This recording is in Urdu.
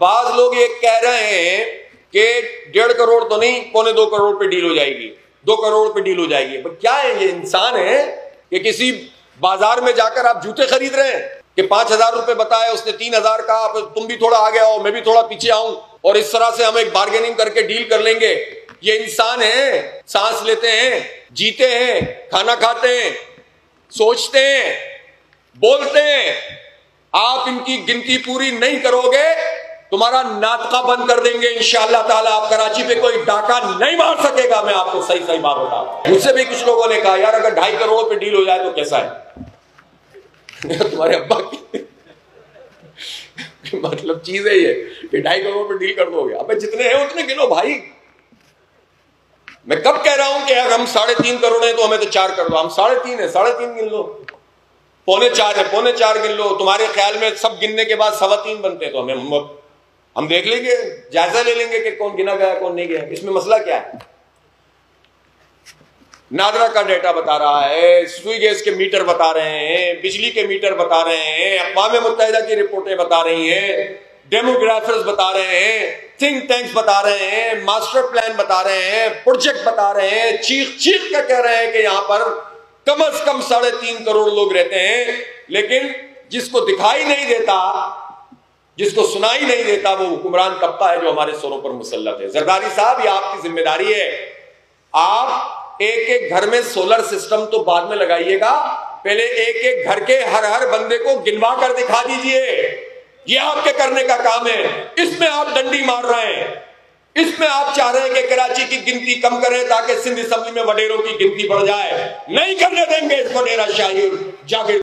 بعض لوگ یہ کہہ رہے ہیں کہ 1.5 کروڑ تو نہیں، 2.25 کروڑ پہ ڈیل ہو جائے گی، 2 کروڑ پہ ڈیل ہو جائے گی۔ کیا ہے یہ انسان ہے کہ کسی بازار میں جا کر آپ جوتے خرید رہے ہیں کہ 5,000 روپے بتائے، اس نے 3,000 کہا، تم بھی تھوڑا آگے آؤ میں بھی تھوڑا پیچھے آؤں اور اس طرح سے ہم ایک بارگیننگ کر کے ڈیل کر لیں گے۔ یہ انسان ہیں، سانس لیتے ہیں، جیتے ہیں، کھانا کھاتے ہیں، سوچتے ہیں، بولتے ہیں۔ آپ ان کی گنتی پوری نہیں کرو گے تمہارا ناطقہ بند کر دیں گے انشاءاللہ تعالیٰ۔ آپ کراچی پہ کوئی ڈاکہ نہیں مار سکے گا، میں آپ کو صحیح بات بتا رہا ہوں۔ مجھ سے بھی کچھ لوگوں نے کہا یار اگر 2.5 کروڑ پہ ڈیل ہو جائے تو کیسا ہے؟ تمہارے ابا کی مطلب چیز ہے یہ کہ 2.5 کروڑ پہ ڈیل کر دو گے؟ ابے جتنے ہیں اتنے گنو بھائی۔ میں کب کہہ رہا ہوں کہ اگر ہم 3.5 کروڑ ہیں تو ہمیں تو 4 کر دو، ہم 3.5 ہیں، 3.5 گن لو، 4.25 ہے، 4.25 گن لو۔ تمہارے خیال میں سب گننے کے بعد 3.25 بنتے تو ہم دیکھ لیں گے، جائزہ لے لیں گے کہ کون گنا گیا کون نہیں گیا۔ اس میں مسئلہ کیا ہے؟ نادرا کا ڈیٹا بتا رہا ہے، سوئی گیس کے میٹر بتا رہے ہیں، بجلی کے میٹر بتا رہے ہیں، اقوام متحدہ کی رپورٹیں بتا رہی ہیں، ڈیموگرافرز بتا رہے ہیں، تھنک ٹینکس بتا رہے ہیں، ماسٹر پلان بتا رہے ہیں، پروجیکٹ بتا رہے ہیں، چیخ کے کہہ رہے ہیں کہ یہاں پر کم از کم 3.5 کروڑ لوگ رہتے ہیں۔ لیکن جس کو دکھائی نہیں دیتا، جس کو سنائی نہیں دیتا، وہ حکمران طبقہ ہے جو ہمارے سروں پر مسلط ہے۔ زرداری صاحب یہ آپ کی ذمہ داری ہے، آپ ایک گھر میں سولر سسٹم تو بعد میں لگائیے گا، پہلے ایک گھر کے ہر بندے کو گنوا کر دکھا دیجئے۔ یہ آپ کے کرنے کا کام ہے۔ اس میں آپ ڈنڈی مار رہے ہیں، اس میں آپ چاہ رہے ہیں کہ کراچی کی گنتی کم کریں تاکہ سندھ اسمبلی میں وڈیروں کی گنتی بڑھ جائے۔ نہیں کرنے دیں گے اس کو ڈیرہ شاہی جاگیر